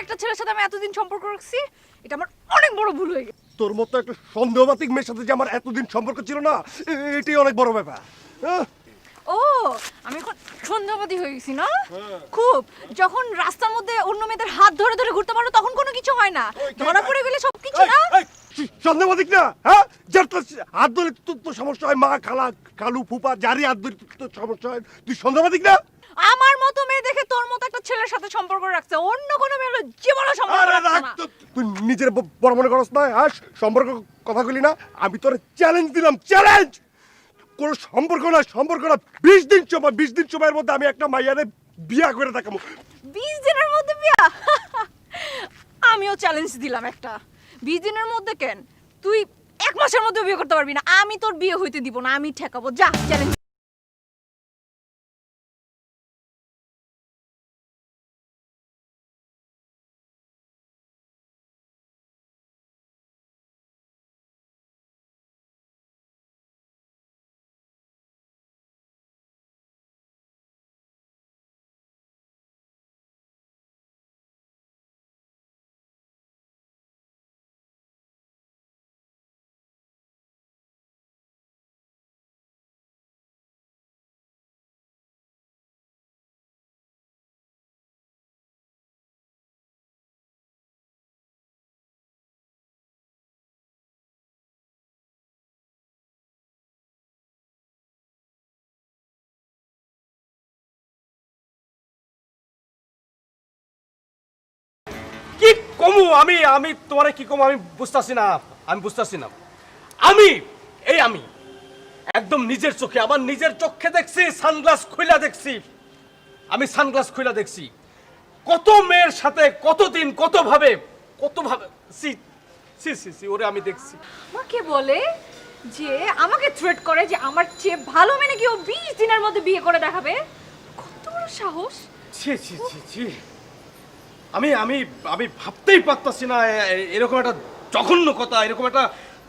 একটা ছেলের সাথে আমি এতদিন সম্পর্ক রাখছি, এটা আমার অনেক বড় ভুল হয়ে গেছে। তোর মতো একটা সন্দেহবাতিক মেয়ের সাথে যে আমার এতদিন সম্পর্ক ছিল না, এটাই অনেক বড় ব্যাপার। ও, আমি এখন সন্দেহবাদী হয়ে গেছি না? খুব। যখন রাস্তার মধ্যে অন্য মেয়েদের হাত ধরে ধরে ঘুরতে পারো তখন কোনো কিছু হয় না, ধরা পড়ে গেলে সবকিছু না। সন্দেহবাতিক না? হ্যাঁ, যার তোর হাত ধরে তোর সমস্যা হয়, মা, খালা, কালু, ফুপা, যারই হাত ধরে তোর সমস্যা হয়, তুই সন্দেহবাতিক না? আমার মতো মেয়ে দেখে তোর মতো একটা ছেলের সাথে সম্পর্ক রাখছে, অন্য কোনো মেয়ে হলে জীবনে সম্পর্ক রাখছে না। তুই নিজের বড় মনে করস না? হ্যাঁ, সম্পর্ক কথা বলি না, আমি তোর চ্যালেঞ্জ দিলাম, চ্যালেঞ্জ। কোনো সম্পর্ক না, সম্পর্ক না, 20 দিন সময়, 20 দিন সময়ের মধ্যে আমি একটা মাইয়ারে বিয়া করে দেখাবো। 20 দিনের মধ্যে বিয়া? আমিও চ্যালেঞ্জ দিলাম একটা। 20 দিনের মধ্যে কেন, তুই 1 মাসের মধ্যে বিয়ে করতে পারবি না, আমি তোর বিয়ে হইতে দিব না, আমি ঠেকাবো। যা, চ্যালেঞ্জ। কি কমু আমি আমি তোমারে কি কমু আমি বুঝতাছি না, আমি বুঝতাছি না। আমি আমি একদম নিজের চোখে, আমার নিজের চোখে দেখছি, সানগ্লাস খুইলা দেখছি। আমি সানগ্লাস খুইলা দেখছি কত মেয়ের সাথে, কতদিন, কতভাবে সি সি সি সি ওরে আমি দেখছি। আমাকে বলে যে, আমাকে থ্রেট করে যে আমার চেয়ে ভালো মেয়ে নাকি ও 20 দিনের মধ্যে বিয়ে করে দেখাবে। কত বড় সাহস! ছি ছি ছি ছি, আমি আমি আমি ভাবতেই পারতাছি না এরকম একটা জঘন্য কথা, এরকম একটা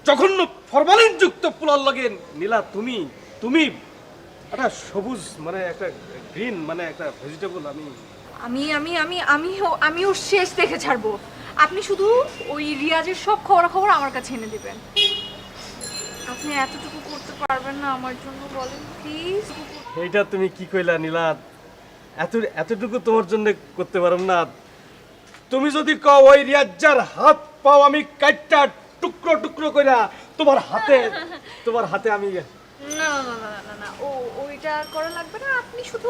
জঘন্য ফরমালিন যুক্ত পোলার লাগে। নীলা, তুমি তুমি একটা সবুজ মানে একটা গ্রিন মানে একটা ভেজিটেবল। আমি ওর শেষ দেখে ছাড়বো। আপনি শুধু ওই রিয়াজের সব খবর আমার কাছে এনে দিবেন। আপনি এতটুকু করতে পারবেন না আমার জন্য, বলেন প্লিজ। এইটা তুমি কি কইলা নীলা? এতটুকু তোমার জন্য করতে পারব না? তুমি যদি কও ওই রিয়াজ্জার হাত পাও আমি কাটটা টুকরো টুকরো কইরা তোমার হাতে আমি না না না না না, ওইটা করা লাগবে না। আপনি শুধু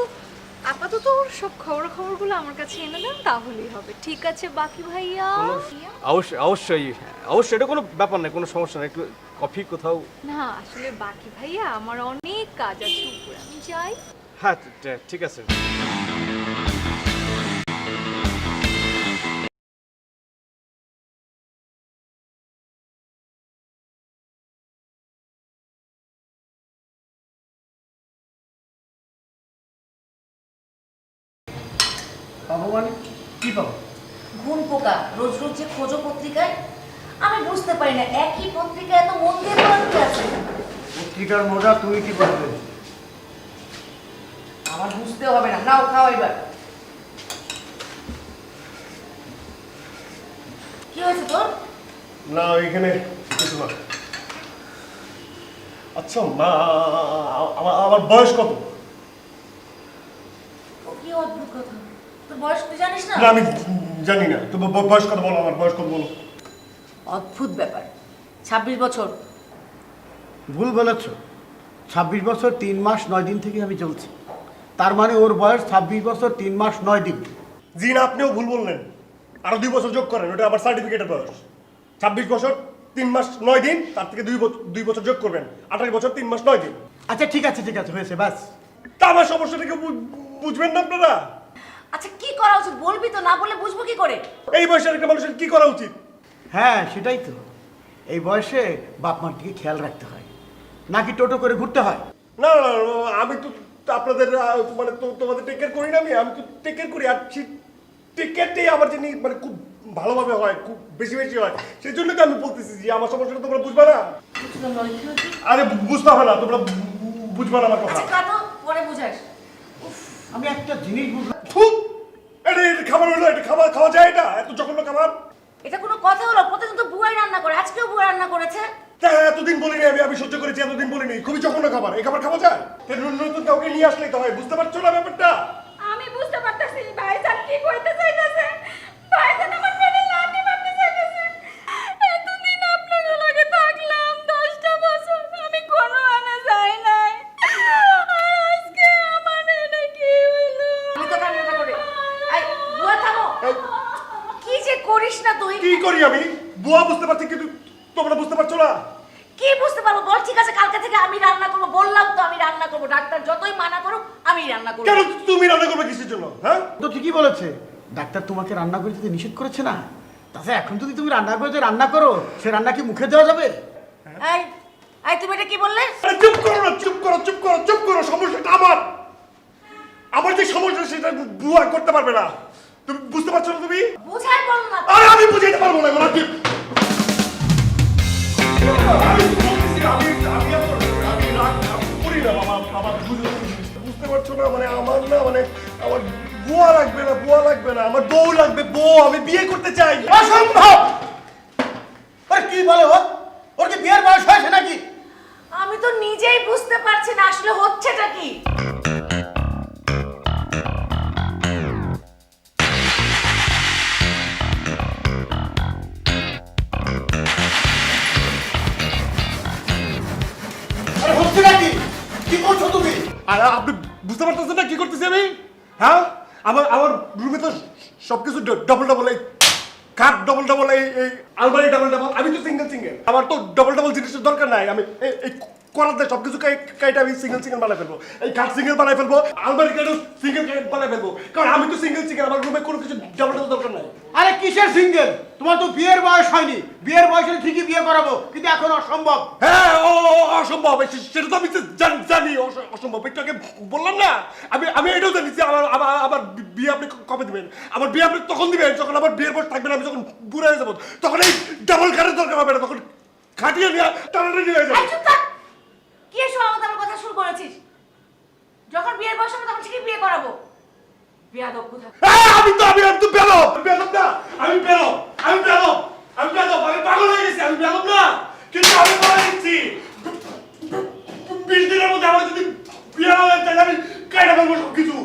আপাতত ওর সব খবরগুলো আমার কাছে এনে দেন, তাহলেই হবে। ঠিক আছে বাকি ভাইয়া? অবশ্যই অবশ্যই অবশ্যই, এটা কোনো ব্যাপার না, কোনো সমস্যা না। একটু কফি কোথাও? না আসলে বাকি ভাইয়া, আমার অনেক কাজ আছে উপরে, আমি যাই। হ্যাঁ ঠিক আছে। পাবো মানে কি পাবো? ঘুম পোকা রোজ রোজ যে খোঁজো পত্রিকায়, আমি বুঝতে পারি না একই পত্রিকায় এত মন দিয়ে পড়ার কি আছে। পত্রিকার মজা তুই কি পারবে? আমার বুঝতে হবে না, নাও খাও এবার। কি হয়েছে তোর? না, এখানে কিছু না। আচ্ছা মা, আমার বয়স কত? ও কি অদ্ভুত কথা, তোর বয়স তুই জানিস না? না, আমি জানি না। তো বয়স কত বলো, আমার বয়স কত বলো। অদ্ভুত ব্যাপার, 26 বছর। ভুল বলেছ। 26 বছর 3 মাস 9 দিন থেকে আমি চলছি। তার মানে ওর বয়স 26 বছর 3 মাস 9 দিন। জি না, আপনিও ভুল বললেন। আরো 2 বছর যোগ করেন, ওটা আবার সার্টিফিকেটের বয়স। 26 বছর 3 মাস 9 দিন, তার থেকে 2 বছর যোগ করবেন, 28 বছর 3 মাস 9 দিন। আচ্ছা ঠিক আছে হয়েছে বাস। তা আমার সমস্যাটাকে বুঝবেন না আপনারা? আচ্ছা কি করা উচিত বলবি তো, না বলে বুঝবো কি করে? এই বয়সের একটা মানুষের কি করা উচিত? হ্যাঁ সেটাই তো, এই বয়সে বাপ মার দিকে খেয়াল রাখতে হয়, নাকি টোটো করে ঘুরতে হয়? না না না, আমি তো আপনাদের মানে তোমাদের টেক কেয়ার করি না, আমি তো টেক কেয়ার করি। আর টেক কেয়ারটাই আমার জন্য মানে খুব ভালোভাবে হয়, খুব বেশি বেশি হয়। সেই জন্য তো আমি বলতেছি যে আমার সমস্যাটা তোমরা বুঝবা না। আরে বুঝতে হবে না, তোমরা বুঝবা না আমার কথা। আচ্ছা খাতো পরে বুঝাস। আমি একটা জিনিস বুঝলাম। খুব এটা খাবার হলো, এটা খাবার খাওয়া যায়? এটা এত জঘন্য খাবার? এটা কোনো কথা হলো? প্রতিদিন তো বুয়াই রান্না করে, আজকেও বুয়া রান্না করেছে। হ্যাঁ, এতদিন বলিনি আমি সহ্য করেছি, এতদিন বলিনি। খুবই জঘন্য খাবার, এই খাবার খাওয়া যায়? নতুন কাউকে নিয়ে আসলেই তো হয়, বুঝতে পারছো না ব্যাপারটা? আমি বুঝতে পারতেছি ভাইজান কি কইতে চাইতেছে। ভাইজান আমার পেটে লাথি মারতে চাইতেছে। এতদিন আপনাদের লগে থাকলাম 10টা বছর, আমি কোনো আনে যাই নাই। আর আজকে আমার এটা কি হইলো? আমি তো কান্নাটা করে, এই বুয়া থামো। এই, কি যে করিস না তুই? কি করি আমি? বুয়া বুঝতে পারছি, কিন্তু তোমরা বুঝতে পারছো না। কি বুঝতে পারবো? বল ঠিক আছে, কালকে থেকে আমি রান্না করবো। বললাম তো আমি রান্না করবো, ডাক্তার যতই মানা করুক আমি রান্না করবো। কেন তুমি রান্না করবে কিসের জন্য? হ্যাঁ, তো ঠিকই বলেছে, ডাক্তার তোমাকে রান্না করে দিতে নিষেধ করেছে না? তাছাড়া এখন যদি তুমি রান্না করে যে রান্না করো, সে রান্না কি মুখে দেওয়া যাবে? এই এই তুমি এটা কি বললে? আরে চুপ করো না, চুপ করো, চুপ করো, চুপ করো। সমস্যাটা আমার যে সমস্যা সেটা বুয়া করতে পারবে না। তুমি বুঝতে পারছো না? তুমি বুঝাই বল না। আরে আমি বুঝাইতে পারবো না এগুলো। আমি বলতেছি, আমি রাগ করি না বাবা, আমার বুঝতে পারছো না? মানে আমার না, মানে আমার বুয়া লাগবে না, বুয়া লাগবে না, আমার বউ লাগবে, বউ। আমি বিয়ে করতে চাই। অসম্ভব! আরে কি বলে ও? ওর কি বিয়ের বয়স হয়েছে নাকি? আমি তো নিজেই বুঝতে পারছি না আসলে হচ্ছেটা কি। আরে হচ্ছে নাকি? কি করছো তুমি? আর আপনি বুঝতে পারতেছেন না কি করতেছি আমি? হ্যাঁ, আমার রুমে তো সবকিছু ডবল ডবল, এই খাট ডবল ডবল, এই আলমারি ডবল ডবল। আমি তো সিঙ্গেল সিঙ্গেল, আমার তো ডবল ডবল জিনিসের দরকার নাই। আমি এই করাতে সবকিছু কাইটা আমি সিঙ্গেল সিঙ্গেল বানাই ফেলবো। এই খাট সিঙ্গেল বানাই ফেলবো, আলমারি কাইটা সিঙ্গেল বানাই ফেলবো, কারণ আমি তো সিঙ্গেল সিঙ্গেল। আমার রুমে কোনো কিছু ডবল ডবল দরকার নাই। আরে কিসের সিঙ্গেল? তোমার তো বিয়ের বয়স হয়নি। বিয়ের বয়স হলে ঠিকই বিয়ে করাবো, কিন্তু এখন অসম্ভব। হ্যাঁ, অসম্ভব। সেটা তো আমি জানি অসম্ভব। একটু আগে বললাম না, আমি এটাও জানি যে আমার বিয়ে আপনি কবে দিবেন। আমার বিয়ে আপনি তখন দিবেন যখন আমার বিয়ের বয়স থাকবে না, আমি যখন বুড়া হয়ে যাবো। তখন এই ডাবল খাটের দরকার হবে না, তখন খাটিয়ে নিয়ে টানাটানি হয়ে যাবে। এই চুপ থাক। কি এসব আমার কথা শুরু করেছিস? যখন বিয়ের বয়স হবে তখন ঠিকই বিয়ে করাবো। বিয়াদব কোথা। আমি তো বেলব না, আমি পাগল হয়ে গেছি। আমি বেলব না, কিন্তু আমি বলে দিচ্ছি 20 দিনের মধ্যে আমার যদি বিয়ে না হয় তাহলে আমি কাইটা ফেলবো সবকিছু।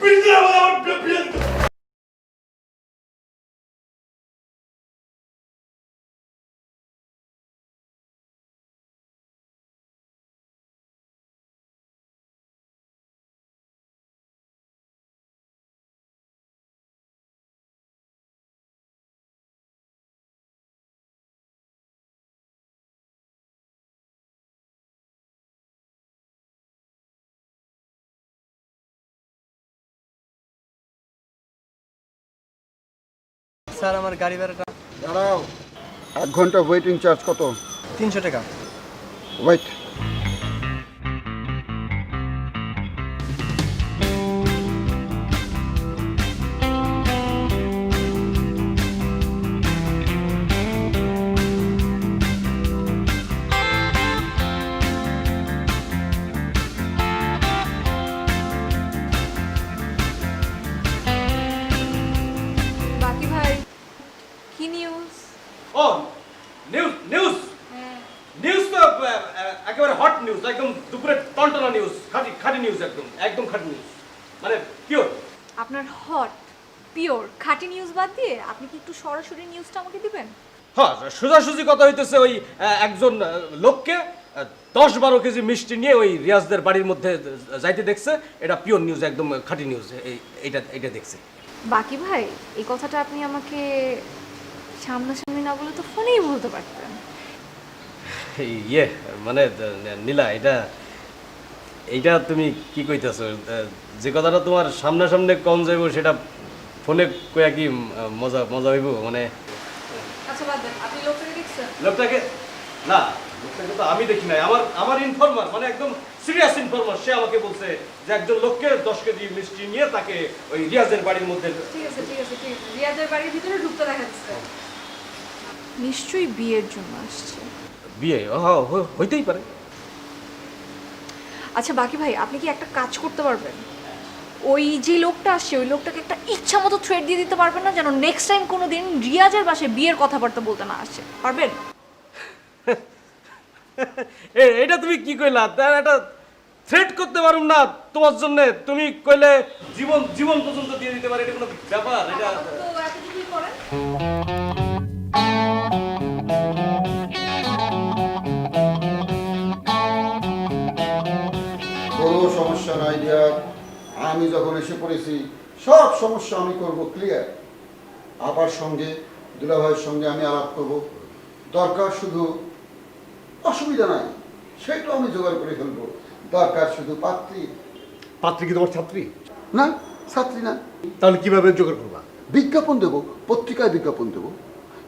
20 দিনের মধ্যে আমার বিয়ে দিতে হবে। স্যার আমার গাড়ি ভাড়াটা দাঁড়াও, 1 ঘন্টা ওয়েটিং চার্জ কত? 300 টাকা। ওয়েট। বাকি ভাই কি নিউজ? ও নিউজ নিউজ নিউজ তো একেবারে হট নিউজ, একদম দুপুরে টনটনা নিউজ, খাঁটি খাঁটি নিউজ, একদম একদম খাঁটি নিউজ, মানে পিওর। আপনার হট পিওর খাঁটি নিউজ বাদ দিয়ে আপনি কি একটু সরাসরি নিউজটা আমাকে দিবেন? হ্যাঁ, সোজাসুজি কথা হইতেছে, ওই একজন লোককে 10-12 কেজি মিষ্টি নিয়ে ওই রিয়াজদের বাড়ির মধ্যে যাইতে দেখছে। এটা পিওর নিউজ, একদম খাঁটি নিউজ। এইটা দেখছে। বাকি ভাই এই কথাটা আপনি আমাকে সামনাসামনি না বলে তো ফোনেই বলতে পারতেন। ইয়ে মানে নীলা, এইটা তুমি কি কইতেছো? যে কথাটা তোমার সামনাসামনি কম যাইব সেটা ফোনে কইয়া কি মজা হইব? মানে আচ্ছা বাদ দেন, আপনি লোকটাকে দেখছেন? লোকটাকে না, লোকটাকে তো আমি দেখি নাই। আমার ইনফরমার, মানে একদম সিরিয়াস ইনফরমার, সে আমাকে বলছে যে একজন লোককে 10 কেজি মিষ্টি নিয়ে তাকে ওই রিয়াজের বাড়ির মধ্যে। ঠিক আছে রিয়াজের বাড়ির ভিতরে ঢুকতে দেখা যাচ্ছে। নিশ্চয়ই বিয়ের জন্য আসছে। বিয়ে হইতেই পারে। আচ্ছা বাকি ভাই আপনি কি একটা কাজ করতে পারবেন? ওই যে লোকটা আসছে ওই লোকটাকে একটা ইচ্ছা মতো থ্রেড দিয়ে দিতে পারবেন না যেন নেক্সট টাইম কোনো দিন রিয়াজের বাসায় বিয়ের কথাবার্তা বলতে না আসে, পারবেন? এটা তুমি কি কইলা? এটা থ্রেট করতে পারুম না তোমার জন্য? তুমি কইলে জীবন জীবন পর্যন্ত দিয়ে দিতে পারে, এটা কোনো ব্যাপার? এটা তো এতটুকুই করেন। কোনো সমস্যা নাই রিয়াদ, আমি যখন এসে পড়েছি সব সমস্যা আমি করব ক্লিয়ার। আবার সঙ্গে দুলাভাইয়ের সঙ্গে আমি আলাপ করব, দরকার শুধু অসুবিধা নাই সেটা আমি জোগাড় করে ফেলবো, দরকার শুধু পাত্রী। পাত্রী কি তোমার ছাত্রী? না, ছাত্রী না। তাহলে কিভাবে জোগাড় করবা? বিজ্ঞাপন দেবো, পত্রিকায় বিজ্ঞাপন দেবো,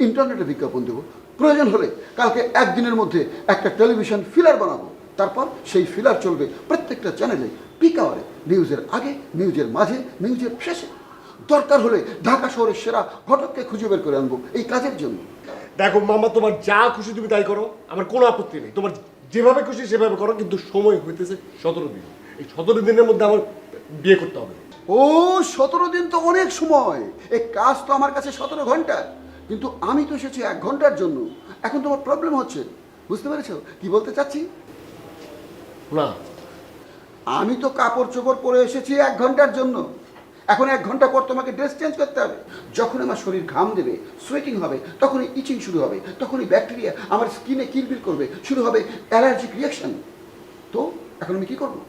ইন্টারনেটে বিজ্ঞাপন দেবো, প্রয়োজন হলে কালকে একদিনের মধ্যে একটা টেলিভিশন ফিলার বানাবো। তারপর সেই ফিলার চলবে প্রত্যেকটা চ্যানেলে, পিক আওয়ারে, নিউজের আগে, নিউজের মাঝে, নিউজের শেষে। দরকার হলে ঢাকা শহরের সেরা ঘটককে খুঁজে বের করে আনবো এই কাজের জন্য। দেখো মামা, তোমার যা খুশি তুমি তাই করো, আমার কোনো আপত্তি নেই। তোমার যেভাবে খুশি সেভাবে করো, কিন্তু সময় হইতেছে 17 দিন। এই 17 দিনের মধ্যে আমার বিয়ে করতে হবে। ও 17 দিন তো অনেক সময়, এই কাজ তো আমার কাছে 17 ঘন্টা, কিন্তু আমি তো এসেছি 1 ঘন্টার জন্য। এখন তোমার প্রবলেম হচ্ছে, বুঝতে পেরেছো কি বলতে চাচ্ছি? না, আমি তো কাপড় চোপড় পরে এসেছি 1 ঘন্টার জন্য। এখন 1 ঘন্টা পর তোমাকে ড্রেস চেঞ্জ করতে হবে। যখন আমার শরীর ঘাম দেবে, সোয়েটিং হবে, তখনই ইচিং শুরু হবে, তখনই ব্যাকটেরিয়া আমার স্কিনে কিলবিল করবে, শুরু হবে অ্যালার্জিক রিয়াকশন। তো এখন আমি কি করবো?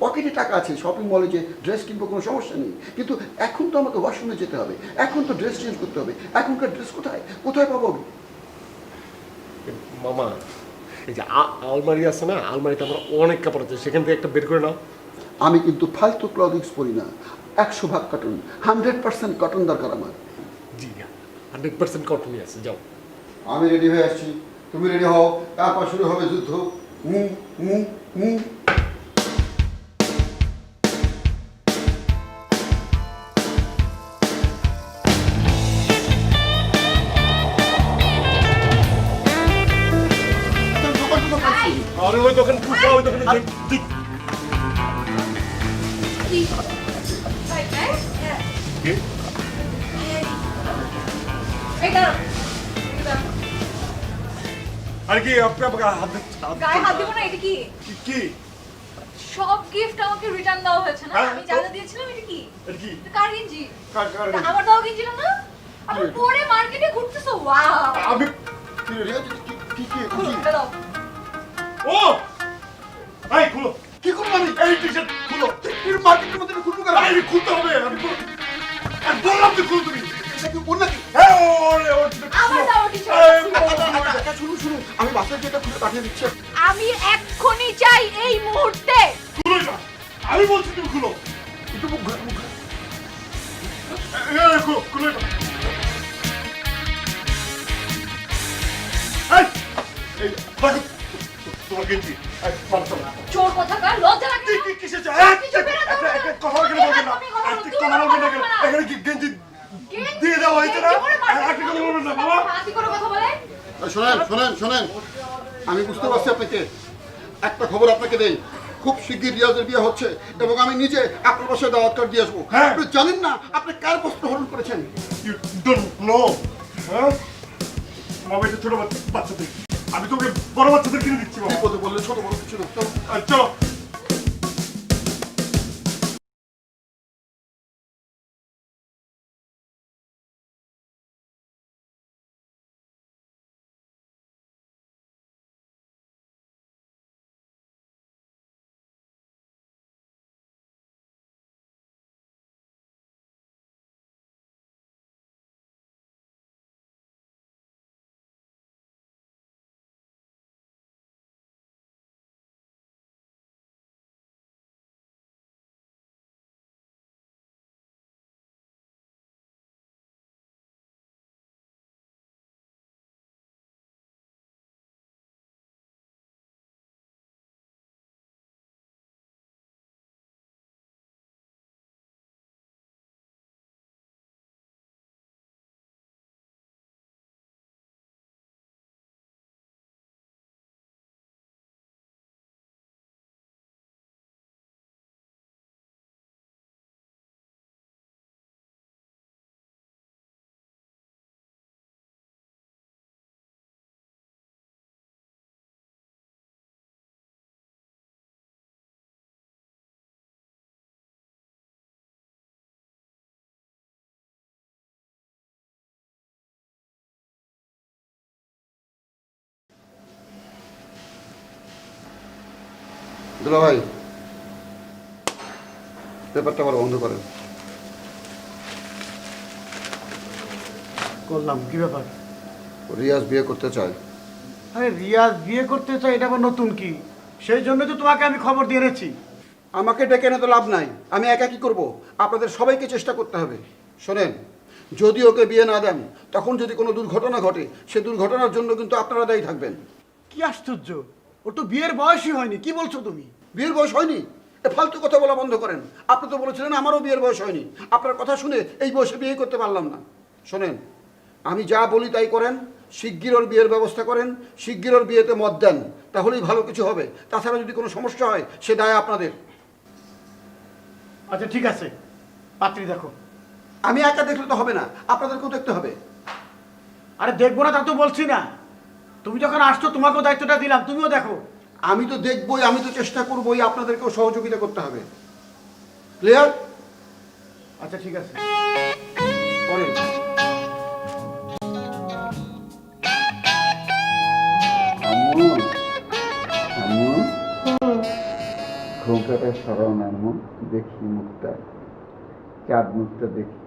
পকেটে টাকা আছে, শপিং মলে যে ড্রেস কিনবো কোনো সমস্যা নেই, কিন্তু এখন তো আমাকে ওয়াশরুমে যেতে হবে, এখন তো ড্রেস চেঞ্জ করতে হবে। এখনকার ড্রেস কোথায় কোথায় পাবো আমি? মামা, এই যে আলমারি আছে না, আলমারিতে আমার অনেক কাপড় আছে, সেখান থেকে একটা বের করে নাও। আমি কিন্তু ফালতু ক্লদিংস পরি না, 100% কটন, 100% কটন দরকার আমার। জি, 100% কটনই আছে, যাও। আমি রেডি হয়ে আসছি, তুমি রেডি হও, তারপর শুরু হবে যুদ্ধ। হুম হুম হুম। আরে ওই দোকান খুঁজা, ওই দোকানে কি? ভাই, হ্যাঁ? কি? এই দাঁড়ান, এই দাঁড়ান। আর কি আপনি আমাকে হাত গায়ে হাত দিব না, এটা কি? কি? সব গিফট আমাকে রিটার্ন দেওয়া হয়েছে না? হ্যাঁ, আমি যা যা দিয়েছিলাম এটা কি? এটা কি? এটা কার গেঞ্জি? কার এটা আমার দেওয়া গেঞ্জি না? আপনি পরে মার্কেটে ঘুরতেছো, ওয়াও! আমি খুলো, এটা দাও। ও এই খুলো। কি করবো আমি? এই টি-শার্ট খুলো। এর মার্কেটের মধ্যে খুলবো কেন? এই খুলতে হবে, আমি বললাম তো খুলো তুমি। এটা কি ওর নাকি? হ্যাঁ, ওরে ওর আমার দাও টি-শার্ট। শুনুন শুনুন, আমি বাসায় যেটা খুলে পাঠিয়ে দিচ্ছি। আমি এক্ষুনি চাই, এই মুহূর্তে। খুলোই না, আমি বলছি তুমি খুলো। একটু মুখ ঘুরে, মুখ ঘুরে। এই খুলো, খুলোই না। এই এই দেখো তোমার গেঞ্জি। এই পারছো না। চোর কোথাকার, লজ্জা লাগে না? কিসে চাই? কিছু বেরো তো না। কথা বলবেন না, আপনি কথা বলুন, কথা বলবেন না। এখানে কি গেঞ্জি দিয়ে দেওয়া হয়েছে না? আপনি কথা বলবেন না বাবা। হাতি করে কথা বলে? শোনেন শোনেন শোনেন, আমি বুঝতে পারছি আপনাকে। একটা খবর আপনাকে দেই, খুব শিগগির রিয়াজের বিয়ে হচ্ছে এবং আমি নিজে আপনার বাসায় দাওয়াত কার্ড দিয়ে আসবো। হ্যাঁ। আপনি জানেন না আপনি কার বস্ত্র হরণ করেছেন? You don't know, হ্যাঁ? বাবা, এটা ছোট বাচ্চাদের, আমি তোকে বড় বাচ্চাদের কিনে দিচ্ছি বাবা। বিপদে বললে ছোট বড় কিছু না, চলো। চলো। দুলা ভাই, পেপারটা আবার বন্ধ করেন। করলাম, কি ব্যাপার? রিয়াজ বিয়ে করতে চায়। আরে রিয়াজ বিয়ে করতে চাই, এটা আবার নতুন কি? সেই জন্য তো তোমাকে আমি খবর দিয়ে এনেছি। আমাকে ডেকে এনে তো লাভ নাই, আমি একা কি করব? আপনাদের সবাইকে চেষ্টা করতে হবে। শোনেন, যদি ওকে বিয়ে না দেন, তখন যদি কোনো দুর্ঘটনা ঘটে, সে দুর্ঘটনার জন্য কিন্তু আপনারা দায়ী থাকবেন। কি আশ্চর্য, ওর তো বিয়ের বয়সই হয়নি। কি বলছো তুমি? বিয়ের বয়স হয়নি? এ ফালতু কথা বলা বন্ধ করেন। আপনি তো বলেছিলেন আমারও বিয়ের বয়স হয়নি। আপনার কথা শুনে এই বয়সে বিয়ে করতে পারলাম না। শোনেন, আমি যা বলি তাই করেন। শিগগির ওর বিয়ের ব্যবস্থা করেন, শিগগির ওর বিয়েতে মত দেন, তাহলেই ভালো কিছু হবে। তাছাড়া যদি কোনো সমস্যা হয়, সে দায় আপনাদের। আচ্ছা ঠিক আছে, পাত্রী দেখো। আমি একা দেখলে তো হবে না, আপনাদেরকেও দেখতে হবে। আরে দেখবো না তা তো বলছি না, তুমি যখন আসছো তোমাকেও দায়িত্বটা দিলাম, তুমিও দেখো। আমি তো দেখবই, আমি তো চেষ্টা করবোই, আপনাদেরকেও সহযোগিতা করতে হবে। ক্লিয়ার? আচ্ছা ঠিক আছে। করেন। আম্মু, আম্মু, ঘোমটাটা সরাও না আম্মু, দেখি মুখটা, চাঁদ মুখটা দেখি।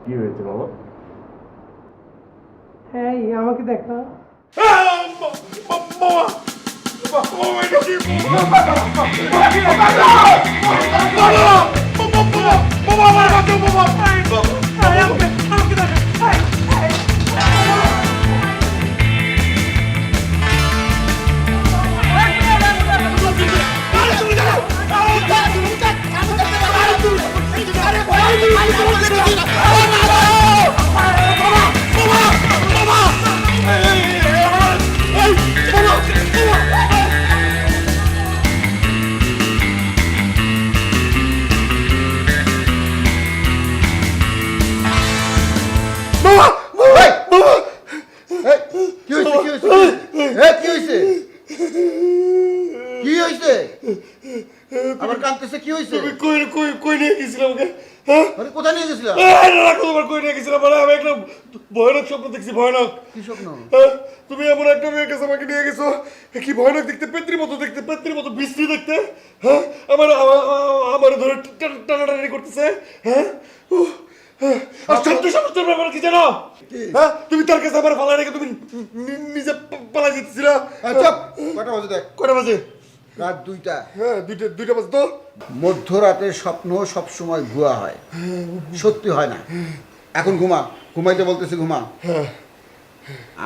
কি হয়েছে বাবা? হ্যাঁ আমাকে দেখা। কি হয়েছে? কি হয়েছে? কি হয়েছে? কি হয়েছে? আবার কাঁদতেছে? কি হয়েছে? কই কই কই নিয়ে গেছিলাম ওকে? হ্যাঁ, আরে কোথায় নিয়ে গেছিলাম? রাখো তোমার, কই নিয়ে গেছিলাম? মানে আমি একটা ভয়ানক স্বপ্ন দেখছি, ভয়ানক। কি স্বপ্ন? হ্যাঁ, তুমি এমন একটা মেয়ের কাছে আমাকে নিয়ে গেছো, কি ভয়ানক দেখতে, পেত্রীর মতো দেখতে, পেত্রীর মতো বিশ্রী দেখতে। হ্যাঁ, আমার ধরে টানাটানি করতেছে। হ্যাঁ, আর সবচেয়ে সমস্যার ব্যাপার কি জানো? হ্যাঁ, তুমি তার কাছে আমার ফালাই রেখে তুমি নিজে পালাই যেতেছিলা। চুপ! কটা বাজে দেখ? কটা বাজে? রাত 2টা। হ্যাঁ, দুইটা বাজে তো। মধ্যরাতে স্বপ্ন সবসময় ভুয়া হয়, সত্যি হয় না। এখন ঘুমা, ঘুমাইতে বলতেছি ঘুমা।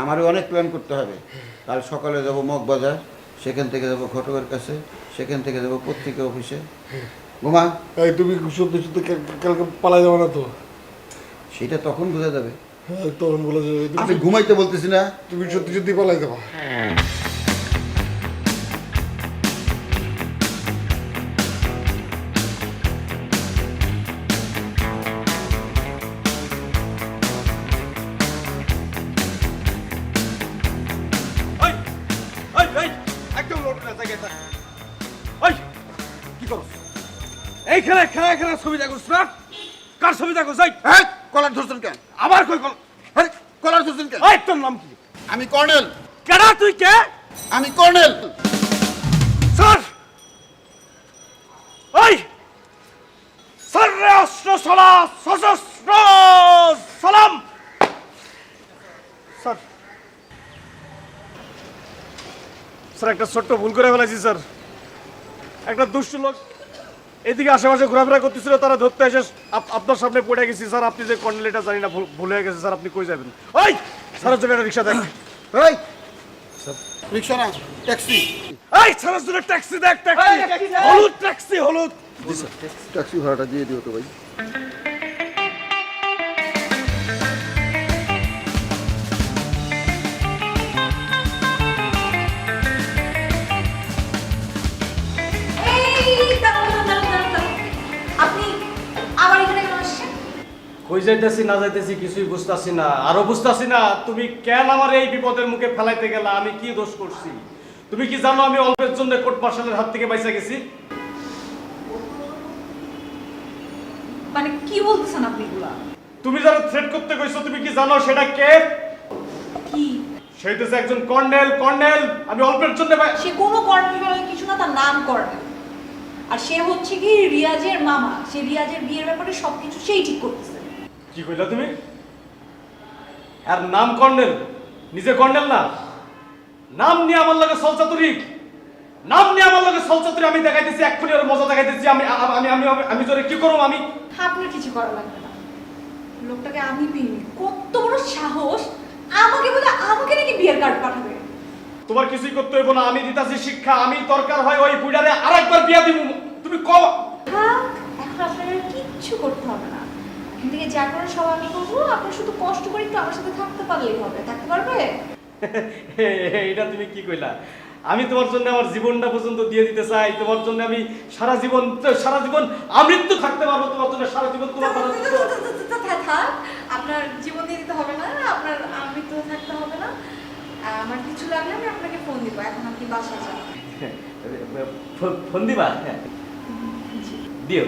আমারও অনেক প্ল্যান করতে হবে। কাল সকালে যাব মগবাজার, সেখান থেকে যাব ঘটকের কাছে, সেখান থেকে যাব পত্রিকা অফিসে। ঘুমা। এই তুমি সত্যি সত্যি কালকে পালাই যাবে না তো? সেটা তখন বোঝা যাবে। হ্যাঁ, তখন বলা যাবে। আমি ঘুমাইতে বলতেছি না। তুমি সত্যি সত্যি পালাই যাবা। একদম লোড না জায়গায় থাক। ওই কি করছ? এইখানে খেলা খেলা ছবি দেখছ না? কার ছবি দেখছ? হ্যাঁ, কলার ধরছেন কেন? আবার কই কল? আরে কলার ধরছেন কেন? ওই তোর নাম কি? আমি কর্নেল। কেডা তুই কে? আমি কর্নেল। স্যার! ওই! স্যার রে অস্ত্র সলা সশস্ত্র সালাম! স্যার, স্যার একটা ছোট্ট ভুল করে ফেলেছি স্যার। একটা দুষ্ট লোক এদিকে আশেপাশে ঘোরাফেরা করতেছিল, তারা ধরতে এসে আপনার সামনে পড়ে গেছি স্যার। আপনি যে কর্নেল এটা জানি না, ভুল হয়ে গেছে স্যার। আপনি কই যাবেন? ওই! স্যারের জন্য একটা রিক্সা দেখ। এই রিক্সা না, ট্যাক্সি। এই স্যারের জন্য ট্যাক্সি দেখ, ট্যাক্সি। হলুদ ট্যাক্সি, হলুদ। ট্যাক্সি ভাড়াটা দিয়ে দিও তো ভাই। আপনি আবার এখানে কেন আসছেন? কই যাইতেছি না যাইতেছি কিছুই বুঝতাছি না, আরো বুঝতাছি না তুমি কেন আমার এই বিপদের মুখে ফেলাইতে গেলা। আমি কি দোষ করছি? তুমি কি জানো আমি অল্পের জন্য কোর্ট মার্শালের হাত থেকে বাইসা গেছি? মানে কি বলতেছেন আপনি এগুলা? তুমি যারা থ্রেট করতে কইছো তুমি কি জানো সেটা কে? কি? সে হইতেছে একজন কর্নেল। কর্নেল আমি অল্পের জন্য সে কোনো কর্নেল কিছু না, তার নাম কর্নেল। আর সে হচ্ছে কি রিয়াজের মামা। সে রিয়াজের বিয়ের ব্যাপারে সবকিছু সেই ঠিক করতেছে। কি কইলা তুমি? আর নাম কর্নেল, নিজে কর্নেল না। নাম নিয়ে আমার লগে সলচাতুরি, নাম নিয়ে আমার লগে সলচাতুরি আমি দেখাইতেছি, এক্ষুনি ওর মজা দেখাইতেছি। আমি আমি আমি আমি তোরে কি করব? আমি আপনার কিছু করা লাগবে না। লোকটাকে আমি বিয়ে, কত বড় সাহস আমাকে বলে আমাকে নাকি বিয়ের কার্ড পাঠাবে। তোমার কিছুই করতে হইব না, আমি দিতাছি শিক্ষা। আমি দরকার হয় ওই বুড়ারে আরেকবার বিয়া দিব। তুমি কও থাক, এখন আপনার কিচ্ছু করতে হবে না। এখান থেকে যা করার সব আমি করবো। আপনি শুধু কষ্ট করে একটু আমার সাথে থাকতে পারলেই হবে। থাকতে পারবে? এটা তুমি কি কইলা? আমি তোমার জন্য আমার জীবনটা পর্যন্ত দিয়ে দিতে চাই। তোমার জন্য আমি সারা জীবন আমৃত্যু থাকতে পারবো। তোমার জন্য সারা জীবন তোমার কথা থাক, আপনার জীবন দিয়ে দিতে হবে না, আপনার আমৃত্যু থাকতে হবে না। আমার কিছু লাগলে আমি আপনাকে ফোন দিব। এখন আপনি বাসা যান। ফোন দিবা? হ্যাঁ দিও,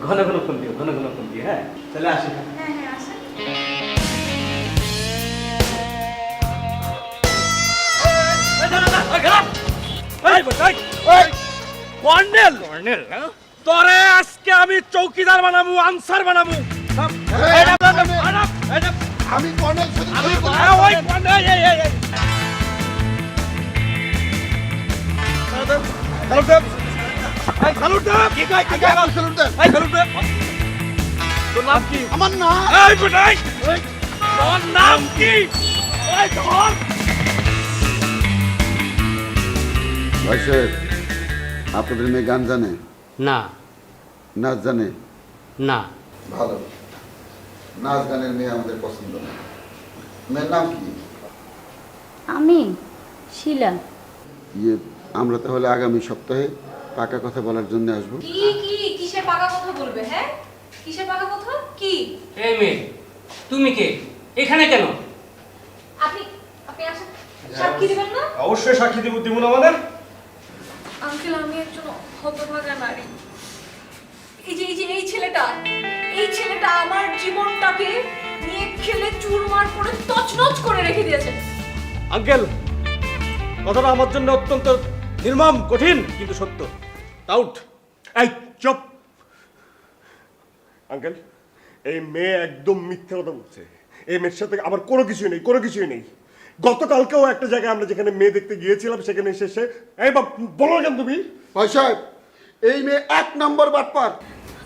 ঘন ঘন ফোন দিও, ঘন ঘন ফোন দিও। হ্যাঁ তাহলে আসি। হ্যাঁ হ্যাঁ, আসেন। কর্নেল, কর্নেল তোরে আজকে আমি চৌকিদার বানাবো, আনসার বানাবো। আমি কর্নেল ওই কর্নেল, তোর নাম কি? আমার না তোর নাম কি? ভাই সাহেব, আপনাদের মেয়ে গান জানে, না নাচ জানে? না ভালো, নাচ গানের মেয়ে আমাদের পছন্দ না। মেয়ের নাম কি? আমি শিলা। ইয়ে, আমরা তাহলে আগামী সপ্তাহে পাকা কথা বলার জন্য আসবো। কি কি কিসের পাকা কথা বলবে? হ্যাঁ, কিসের পাকা কথা? কি? এই মেয়ে, তুমি কে? এখানে কেন? আপনি আপনি আসেন, সাক্ষী দিবেন না? অবশ্যই সাক্ষী দিব না মানে? আঙ্কেল, আমি একজন হতভাগা নারী। এই ছেলেটা আমার জীবনটাকে নিয়ে খেলে চুরমার করে তছনছ করে রেখে দিয়েছে। আঙ্কেল, কথাটা আমার জন্য অত্যন্ত নির্মম, কঠিন, কিন্তু সত্য। আউট। এই চুপ। আঙ্কেল, এই মেয়ে একদম মিথ্যা কথা বলছে। এই মেয়ের সাথে আমার কোনো কিছুই নেই। গতকালকেও একটা জায়গায় আমরা যেখানে মেয়ে দেখতে গিয়েছিলাম সেখানে এসে এই বাপ বলো কেন তুমি? ভাই সাহেব, এই মেয়ে 1 নম্বর বাটপার।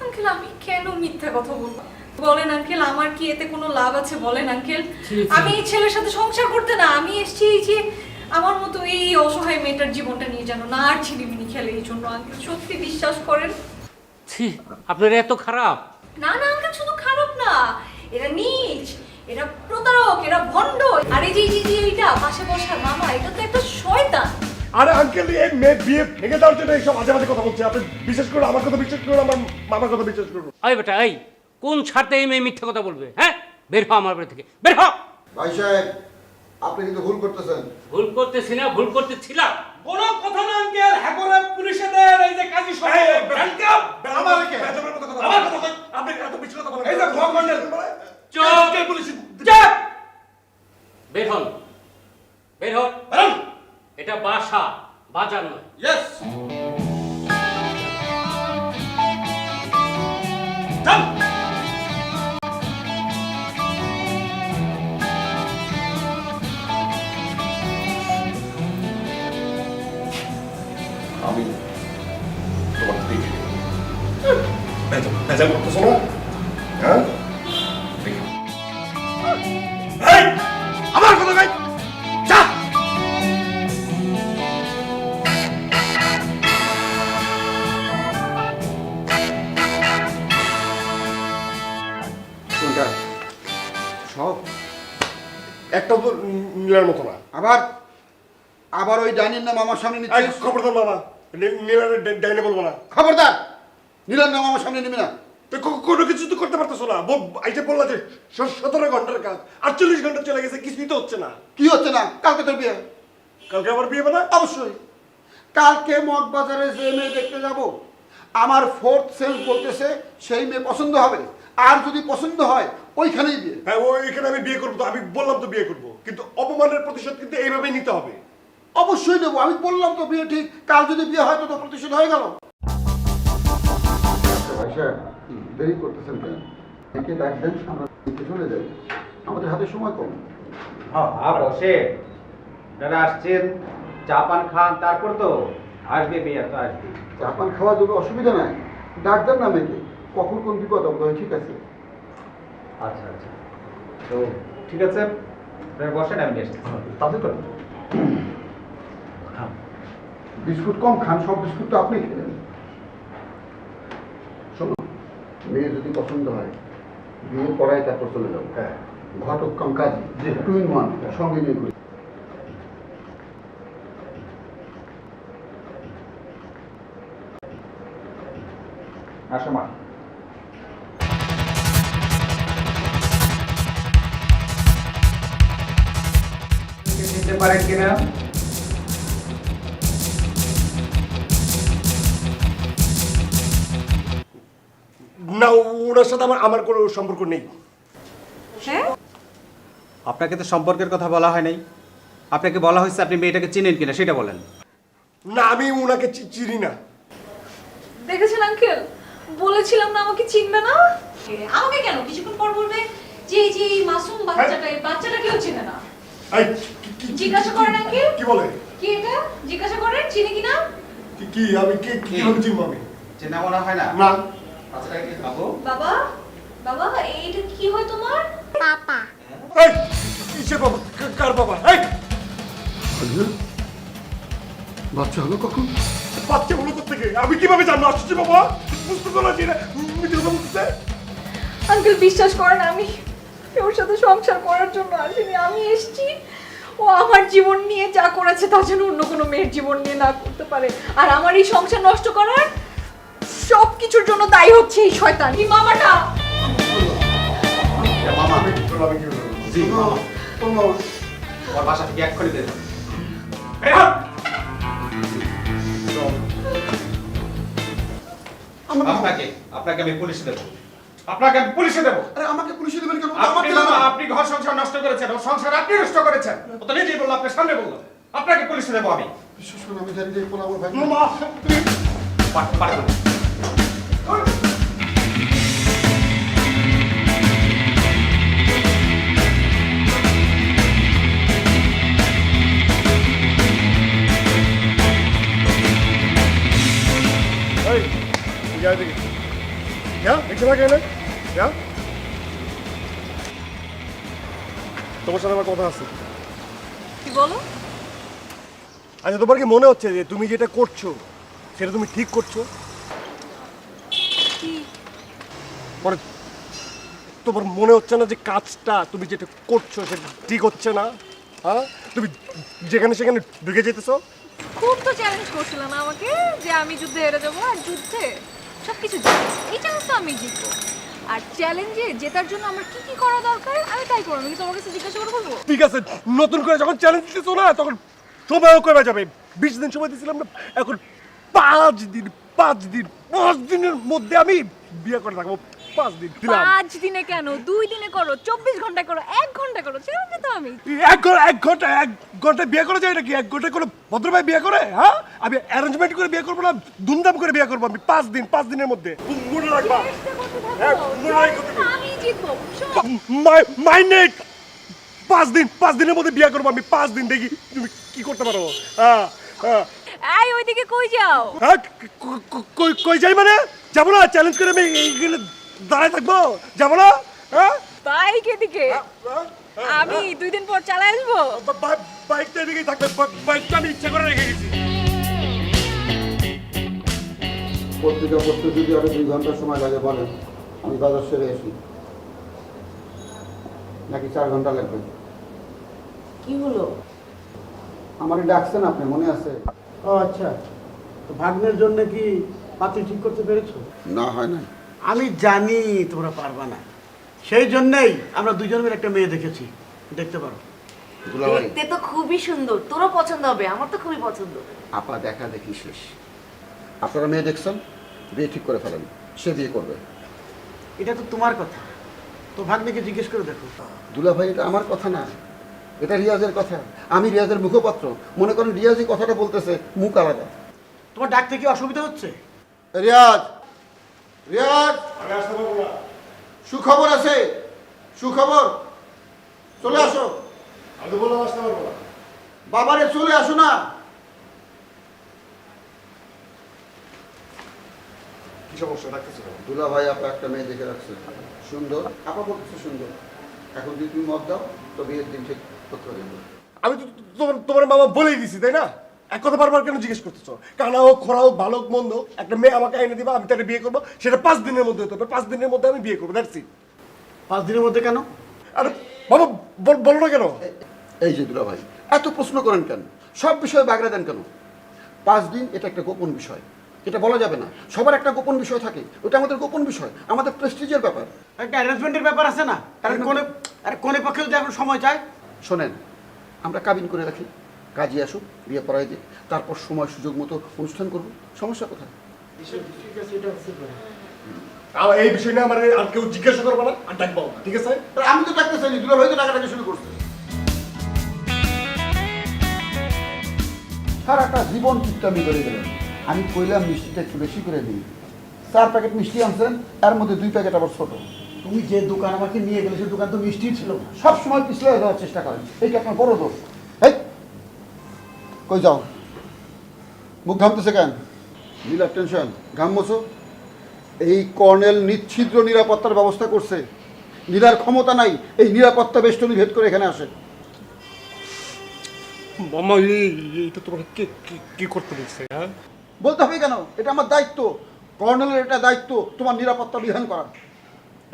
আঙ্কেল, আমি কেন মিথ্যা কথা বলবো? বলেন আঙ্কেল, আমার কি এতে কোনো লাভ আছে? বলেন আঙ্কেল, আমি এই ছেলের সাথে সংসার করতে না, আমি এসেছি এই যে আমার মতো এই অসহায় মেয়েটার জীবনটা নিয়ে যেন না আর ছিনিমিনি খেলে, এই জন্য আঙ্কেল সত্যি বিশ্বাস করেন। ছি, আপনারা এত খারাপ? না না আঙ্কেল, শুধু খারাপ না, এরা নীচ, এরা প্রতারক, এরা ভণ্ড। আর এই যে এইটা পাশে বসা মামা, এটা তো একটা শয়তান। আরে আঙ্কেল, এই মেয়ে বিয়ে ভেঙে দেওয়ার জন্য এইসব আজে বাজে কথা বলছে। আপনি বিশ্বাস করুন, আমার কথা বিশ্বাস করুন, আমার মামার কথা বিশ্বাস করুন। এই বেটা, এই কোন ছাড়তে এই মেয়ে মিথ্যা কথা বলবে? হ্যাঁ, বের হ আমার বাড়ি থেকে, বের হ। ভাই সাহেব, আপনি কিন্তু ভুল করতেছেন। ভুল করতেছি না, ভুল করতেছিলাম। কোনো কথা না আঙ্কেল, হ্যাকরে পুলিশে দেন, এই যে কাজী সাহেব। আমার কি বেজমের মতো কথা? আমার কথা আপনি এত বেশি কথা বলেন। এই যে কর্নেল চুপ, পুলিশ চুপ। বের হন, বের হন। এটা বাসা, বাজার নয়। ইয়েস। যান। আমি তোমার দেখি বেজাল করতেছো না? হ্যাঁ, আমার কথা ভাই যা। কোনটা? সব একটা তো নীলার মতো না। আবার ওই ডাইনির নাম আমার সামনে এই নিচ্ছিস? খবরদার বাবা, নীলার ডাইনে বলবো না। খবরদার, নীলার নাম আমার সামনে নিবি না। তো কোনো কিছু তো করতে পারতেছো না। আইসে বললা যে 17 ঘন্টার কাজ, 48 ঘন্টা চলে গেছে, কিছুই তো হচ্ছে না। কি হচ্ছে না? কালকে তোর বিয়ে। কালকে আমার বিয়ে বানা? অবশ্যই। কালকে মগবাজারে যে মেয়ে দেখতে যাব, আমার 4th সেন্স বলতেছে সেই মেয়ে পছন্দ হবে। আর যদি পছন্দ হয় ওইখানেই বিয়ে। হ্যাঁ ওইখানে আমি বিয়ে করবো, তো আমি বললাম তো বিয়ে করবো, কিন্তু অপমানের প্রতিশোধ কিন্তু এইভাবেই নিতে হবে। অবশ্যই দেবো, আমি বললাম তো বিয়ে ঠিক, কাল যদি বিয়ে হয় তো প্রতিশোধ হয়ে গেল। ভাই সাহেব দেরি করতেছেন কেন? একে ডাকবেন, আমরা চলে যাই, আমাদের হাতে সময় কম। হ্যাঁ বসে আপনারা আসছেন, চা পান খান, তারপর তো আসবে বিয়ে, তো আসবে। চা পান খাওয়া যাবে, অসুবিধা নাই, ডাকবেন না মেয়েকে, কখন কোন বিপদ হবে। ঠিক আছে আচ্ছা আচ্ছা, তো ঠিক আছে, আপনারা বসেন, আমি নিয়ে আসছি। তাতে তো বিস্কুট কম খান, সব বিস্কুট তো আপনি খেলেন। শোনো, মেয়ে যদি পছন্দ হয় বিয়ে করাই তারপর চলে যাবো। হ্যাঁ ঘটক কাম কাজী, টু ইন ওয়ান, সঙ্গে নিয়ে ঘুরি। আসো মা। চিনতে পারেন কিনা? না, ওনার সাথে আমার আমার কোনো সম্পর্ক নেই। হ্যাঁ আপনাকে তো সম্পর্কের কথা বলা হয় নাই, আপনাকে বলা হয়েছে আপনি মেয়েটাকে চিনেন কিনা সেটা বলেন। না, আমি ওনাকে চিনি না। দেখেছেন আঙ্কেল, বলেছিলাম না আমাকে চিনবে না। আমাকে কেন কিছুক্ষণ পর বলবে যে এই যে এই মাসুম বাচ্চাটা, এই বাচ্চাটা কেউ চেনে না। এই, জিজ্ঞাসা করেন আঙ্কেল, কি বলে? কি এটা জিজ্ঞাসা করেন চিনি কিনা। কি আমি কিভাবে চিনবো আমি? চেনা মনে হয় না? না। আচ্ছা কি বাবু? বাবা, বাবা এইটা কি হয় তোমার? এই কিসের বাবা? কার বাবা? এই বাচ্চা হলো কখন? বাচ্চা হলো থেকে আমি কিভাবে জানবো? আসছে বাবা, বুঝতে তো না যে মিথ্যে কথা বলতেছে। আঙ্কেল বিশ্বাস করেন, আমি ওর সাথে সংসার করার জন্য আসিনি, আমি এসেছি ও আমার জীবন নিয়ে যা করেছে তা যেন অন্য কোনো মেয়ের জীবন নিয়ে না করতে পারে। আর আমার এই সংসার নষ্ট করার সব কিছুর জন্য দায়ী হচ্ছে এই শয়তান, এই মামাটা। মামা, আমি কি করবো? জি মামা, ও মামা, আমার বাসা থেকে এক্ষুনি দেন। আপনাকে আপনাকে আমি পুলিশে দেবো, আপনাকে আমি পুলিশে দেবো। আরে আমাকে পুলিশে দেবেন কেন? আপনি মামা, আপনি ঘর সংসার নষ্ট করেছেন, ও সংসার আপনি নষ্ট করেছেন। ও তো নিজেই বললো, আপনার সামনে বললো, আপনাকে পুলিশে দেবো আমি। বিশেষ করে আমি জানি যে পোলা আমার ভাই। মামা, পাঠাবো। এই যাই দেখি। দেখতে পাকে না? তোমার সাথে আমার কথা আছে। কি বলো? আচ্ছা, তোমার কি মনে হচ্ছে যে তুমি যেটা করছো সেটা তুমি ঠিক করছো? পরে তোমার মনে হচ্ছে না যে কাজটা তুমি যেটা করছো সেটা ঠিক হচ্ছে না? হ্যাঁ, তুমি যেখানে সেখানে ঢুকে যেতেছো। খুব তো চ্যালেঞ্জ করছিলাম আমাকে যে আমি যুদ্ধে হেরে যাবো, আর যুদ্ধে সবকিছু জিতবো, এই চ্যালেঞ্জ তো আমি জিতবো। আর চ্যালেঞ্জে জেতার জন্য আমার কি কি করা দরকার আমি তাই করবো। আমি তোমার কাছে জিজ্ঞাসা করে বলবো? ঠিক আছে, নতুন করে যখন চ্যালেঞ্জ দিতেছো না তখন সময়ও কমে যাবে। 20 দিন সময় দিয়েছিলাম না, এখন 5 দিন 5 দিনের মধ্যে আমি বিয়ে করে থাকবো। 5 দিন দিলাম। 5 দিনে কেন, 2 দিনে করো, 24 ঘন্টায় করো, 1 ঘন্টা করো, চ্যালেঞ্জে তো আমি। এক ঘন্টায় বিয়ে করা যায় নাকি? 1 ঘন্টায় কোনো ভদ্রভাবে বিয়ে করে? হ্যাঁ, আমি অ্যারেঞ্জমেন্ট করে বিয়ে করবো না, ধুমধাম করে বিয়ে করবো আমি। 5 দিনের মধ্যে মনে রাখবা। চেষ্টা করতে থাকো, হ্যাঁ, মনে রাখো তুমি। আমি জিতবো, বুঝছো? মাইন্ডেড 5 দিনের মধ্যে বিয়ে করবো আমি। 5 দিন দেখি তুমি কি করতে পারো। হ্যাঁ হ্যাঁ এই ওইদিকে কই যাও? হ্যাঁ, কই যাই মানে? যাবো না? চ্যালেঞ্জ করে আমি এইখানে দাঁড়ায় থাকবো? যাবো না? হ্যাঁ, বাইক এদিকে, আমি 2 দিন পর চালায় আসবো। বাইকটা এদিকেই থাকবে। বাইকটা আমি ইচ্ছা করে রেখে গেছি। পত্রিকা পড়তে যদি আরো 2 ঘন্টা সময় লাগে বলেন, আমি বাজার সেরে আসি। নাকি 4 ঘন্টা লাগবে? কি হলো? আমারে ডাকছেন আপনি, মনে আছে? ও আচ্ছা, তো ভাগ্নের জন্য কি পাত্রী ঠিক করতে পেরেছো? না, হয় না। আমি জানি তোমরা পারবা না, সেই জন্যই আমরা দুজন মিলে একটা মেয়ে দেখেছি, দেখতে পারো। দুলাভাই, দেখতে তো খুবই সুন্দর, তোরও পছন্দ হবে, আমার তো খুবই পছন্দ। আপা দেখা দেখি শেষ। আপনারা মেয়ে দেখছেন, বিয়ে ঠিক করে ফেলেন, সে বিয়ে করবে। এটা তো তোমার কথা, তো ভাগ্নিকে জিজ্ঞেস করে দেখো। দুলা ভাই, এটা আমার কথা না, এটা রিয়াজের কথা। আমি রিয়াজের মুখপাত্র। মনে করেন রিয়াজই কথাটা বলতেছে, মুখ আলাদা। তোমার ডাকতে কি অসুবিধা হচ্ছে? রিয়াজ, রিয়াজ, আমি আসতে পারবো না। সুখবর আছে, সুখবর। চলে আসো। আমি তো বললাম আসতে পারবো না। বাবারে চলে আসো না। কি সমস্যা ডাকতেছো কেন? দুলা ভাই আপা একটা মেয়ে দেখে রাখছে, সুন্দর। আপা বলতেছে সুন্দর। এখন যদি তুমি মত দাও তো বিয়ের দিন ঠিক করতে হবে। আমি তো তোমার মামা বলেই দিছি, তাই না? এক কথা বারবার কেন জিজ্ঞেস করতেছো? কানা হোক, খোরা হোক, ভালো হোক, মন্দ হোক, একটা মেয়ে আমাকে এনে দিবা, আমি তাকে বিয়ে করবো। সেটা 5 দিনের মধ্যে হতে হবে। 5 দিনের মধ্যে আমি বিয়ে করবো, দ্যাটস ইট। 5 দিনের মধ্যে কেন? আরে বাবা, বলো না কেন? এই যে দুলা ভাই, এত প্রশ্ন করেন কেন? সব বিষয়ে বাগড়া দেন কেন? 5 দিন এটা একটা গোপন বিষয়, এটা বলা যাবে না। সবার একটা গোপন বিষয় থাকে, ওটা আমাদের গোপন বিষয়, আমাদের প্রেস্টিজের ব্যাপার। একটা অ্যারেঞ্জমেন্টের ব্যাপার আছে না? কোনে পক্ষে যদি এখন সময় চায়। শোনেন, আমরা কাবিন করে রাখি, কাজী আসুক, বিয়ে পড়াই দিই, তারপর সময় সুযোগ মতো অনুষ্ঠান করব। সমস্যা কোথায়? এই বিষয় নিয়ে আমার আর কেউ জিজ্ঞাসা করবো না, আর ডাকবো না, ঠিক আছে? আমি তো ডাকতে চাইনি, দুলা ভাই তো ডাকাটাকে শুরু করছে। সারাটা জীবন কিপটামি করে গেলেন। আমি কইলাম মিষ্টিটা একটু বেশি করে দিই। 4 প্যাকেট মিষ্টি আনছেন, এর মধ্যে 2 প্যাকেট আবার ছোট। তুমি যে দোকান আমাকে নিয়ে গেলে সেই দোকান তো মিষ্টি ছিল না। সব সময় পিছলে দেওয়ার চেষ্টা করেন, এইটা আপনার বড় দোষ। এই কই যাও, মুখ ঘামতেছে কেন? নীলার টেনশন, ঘাম মোছো। এই কর্নেল নিচ্ছিদ্র নিরাপত্তার ব্যবস্থা করছে। নীলার ক্ষমতা নাই এই নিরাপত্তা বেষ্টনী ভেদ করে এখানে আসে। মামা, এইটা তোমার কি করতে দিচ্ছে? হ্যাঁ, বলতে হবে কেন? এটা আমার দায়িত্ব, কর্নেলের এটা দায়িত্ব তোমার নিরাপত্তা বিধান করা।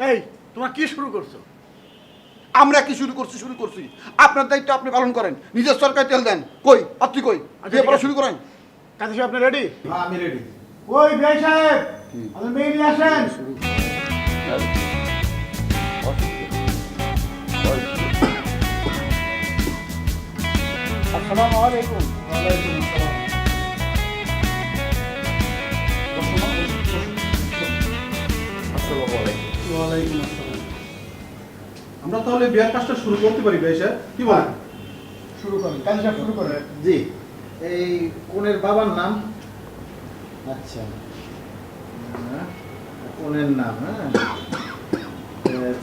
এই তোমরা কি শুরু করছো? আমরা কি শুরু করছি। আপনার দায়িত্ব আপনি পালন করেন, নিজের সরকার তেল দেন। কই আপনি কই বিয়ে পড়া শুরু করেন? কাজী সাহেব, আপনি রেডি? হ্যাঁ, আমি রেডি। ওই বিআই সাহেব, আমাদের মেয়ে নিয়ে আসেন। আসসালামু আলাইকুম। ওয়ালাইকুম আসসালাম। ওয়ালাইকুম আসসালাম। আমরা তাহলে বিয়ার কাজটা শুরু করতে পারি বিআই সাহেব, কি বলেন? শুরু করেন, কাজী সাহেব শুরু করেন। জি। এই কোনের বাবার নাম? আচ্ছা, কোনের নাম। হ্যাঁ,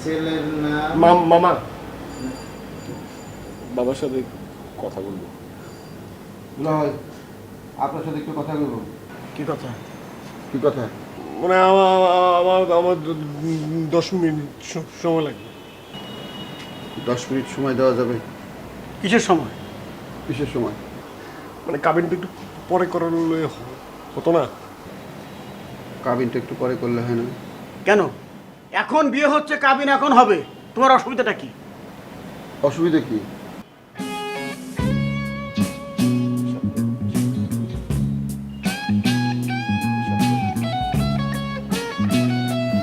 ছেলের নাম? মামা, বাবার সাথে কথা বলবো। দুলা ভাই, আপনার সাথে একটু কথা বলবো। কি কথা? কি কথা? মানে আমার 10 মিনিট সময় লাগবে। 10 মিনিট সময় দেওয়া যাবে? কিসের সময়? কিসের সময়? মানে কাবিনটা একটু পরে করালে হতো না? কাবিনটা একটু পরে করলে হয় না? কেন? এখন বিয়ে হচ্ছে, কাবিন এখন হবে, তোমার অসুবিধাটা কি? অসুবিধা কি?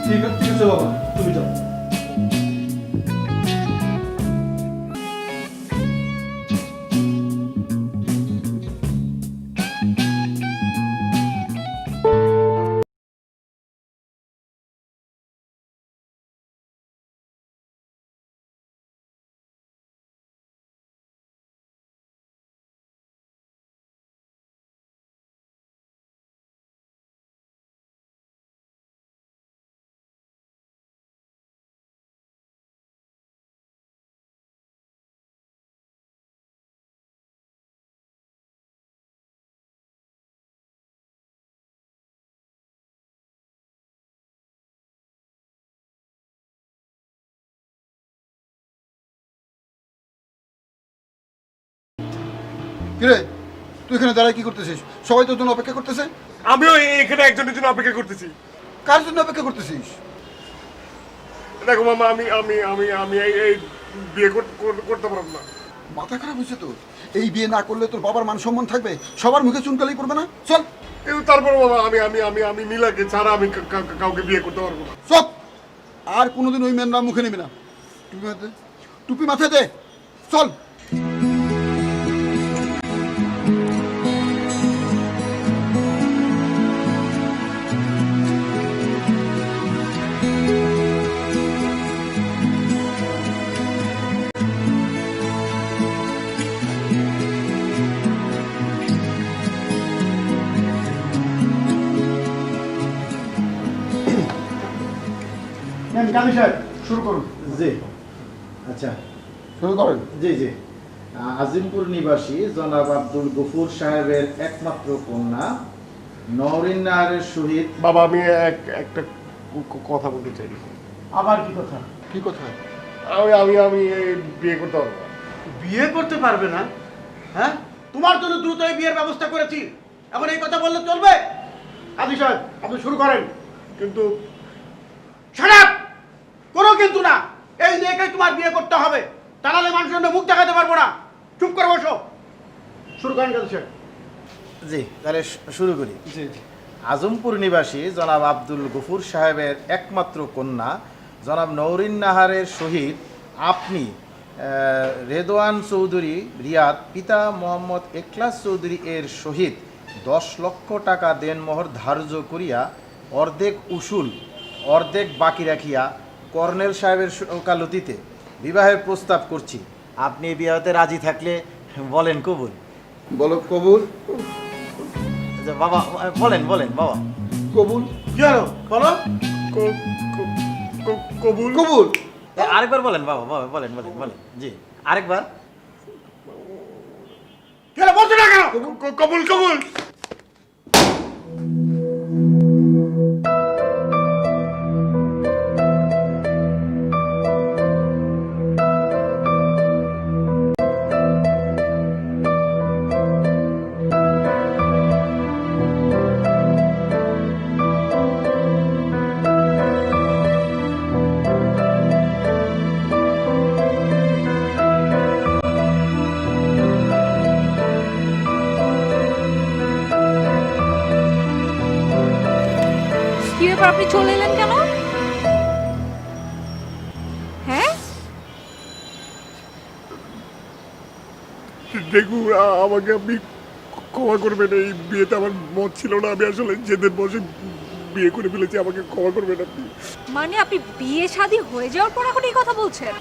ঠিক আছে বাবা, তুমি যাও। কিরে, তুই এখানে দাঁড়ায় কি করতেছিস? সবাই তোর জন্য অপেক্ষা করতেছে। আমিও এখানে একজনের জন্য অপেক্ষা করতেছি। কার জন্য অপেক্ষা করতেছিস? দেখো মামা, আমি আমি আমি আমি এই বিয়ে করতে পারব না। মাথা খারাপ হয়েছে তোর? এই বিয়ে না করলে তোর বাবার মান সম্মান থাকবে? সবার মুখে চুনকালি পড়বে না? চল। কিন্তু তারপর বাবা, আমি আমি আমি আমি নীলাকে ছাড়া আমি কাউকে বিয়ে করতে পারবো না। চপ। আর কোনোদিন ওই মেয়ের নাম মুখে নেবে না। টুপি মাথায় দে, চল। কাজী সাহেব শুরু করুন। জি আচ্ছা শুরু করেন। জি জি আজিমপুর নিবাসী জনাব আব্দুল গফুর সাহেবের একমাত্র কন্যা নওরিন নাহারের সহিত। বাবা আমি একটা কথা বলতে চাই। আবার কি কথা? কি কথা? আমি বিয়ে করতে পারবো না। বিয়ে করতে পারবে না? হ্যাঁ, তোমার জন্য দ্রুত এই বিয়ের ব্যবস্থা করেছি, এখন এই কথা বললে চলবে? কাজী সাহেব আপনি শুরু করেন। কিন্তু শাট আপ! কোনো কিন্তু না, এই মেয়েকেই তোমার বিয়ে করতে হবে, তা নাহলে মানুষের সামনে মুখ দেখাতে পারবো না। চুপ করে বসো। শুরু করেন কাজী সাহেব। জি তাহলে শুরু করি। জি জি আজমপুর নিবাসী জনাব আব্দুল গফুর সাহেবের একমাত্র কন্যা জনাব নওরিন নাহারের সহিত আপনি রেদওয়ান চৌধুরী রিয়াদ পিতা মোহাম্মদ এখলাস চৌধুরী এর সহিত 10 লক্ষ টাকা দেনমোহর ধার্য করিয়া অর্ধেক উসুল অর্ধেক বাকি রাখিয়া কর্নেল সাহেবের ওকালতিতে বিবাহের প্রস্তাব করছি। আপনি বিবাহতে রাজি থাকলে বলেন কবুল। বলো কবুল। আচ্ছা, বাবা বলেন বলেন বাবা। কবুল। কি হলো বলো? কবুল। কবুল। আরেকবার বলেন বাবা, বাবা বলেন বলেন বলেন। জি আরেকবার। কি হলো বলছো না কেন? কবুল কবুল। কি ব্যাপার, আপনি চলে এলেন কেন? হ্যাঁ, দেখুন আমাকে আপনি ক্ষমা করবেন, এই বিয়েতে আমার মত ছিল না, আমি আসলে জেদের বসে বিয়ে করে ফেলেছি, আমাকে ক্ষমা করবেন আপনি। মানে আপনি বিয়ে শাদী হয়ে যাওয়ার পর এখন এই কথা বলছেন?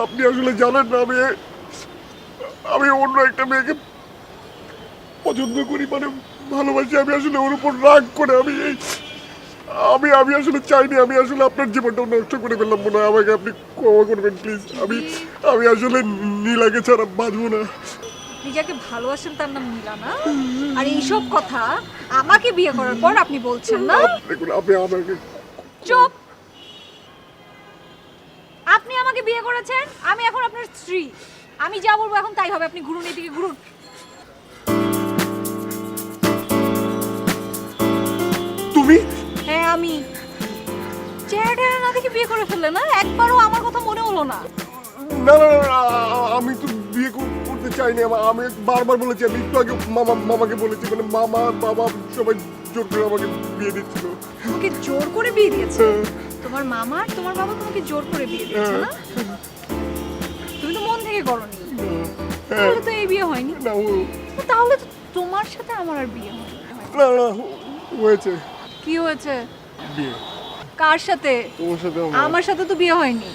আপনি আসলে জানেন না আমি অন্য একটা মেয়েকে পছন্দ করি, মানে ভালোবাসি। আমি আসলে ওর উপর রাগ করে আমি আসলে চাইনি, আমি আসলে আপনার জীবনটা নষ্ট করে ফেললাম মনে হয়, আমাকে আপনি ক্ষমা করবেন প্লিজ। আমি আসলে নীলাকে ছাড়া বাঁচবো না। আপনি যাকে ভালোবাসেন তার নাম নীলা না? আর এইসব কথা আমাকে বিয়ে করার পর আপনি বলছেন না? দেখুন আপনি আমাকে চুপ! আপনি আমাকে বিয়ে করেছেন, আমি এখন আপনার স্ত্রী, আমি যা বলবো এখন তাই হবে। আপনি ঘুরুন, এদিকে ঘুরুন। তুমি? হ্যাঁ আমি। চেহারা টেহারা না দেখে বিয়ে করে ফেললে না? একবারও আমার কথা মনে হলো না? না না না, আমি তো বিয়ে করতে চাইনি, আমি বারবার বলেছি, আমি একটু আগে মামাকে বলেছি, মানে মামা বাবা সবাই জোর করে আমাকে বিয়ে দিচ্ছিল। তোমাকে জোর করে বিয়ে দিয়েছে? তোমার মামা আর তোমার বাবা তোমাকে জোর করে বিয়ে দিয়েছে না? তুমি তো মন থেকে করনি, তাহলে তো এই বিয়ে হয়নি। না তাহলে তো তোমার সাথে আমার আর বিয়ে হয়নি। না না হয়েছে। কি হয়েছে? বিয়ে। কার সাথে? তোমার সাথে আমার সাথে তো বিয়ে হয়নি।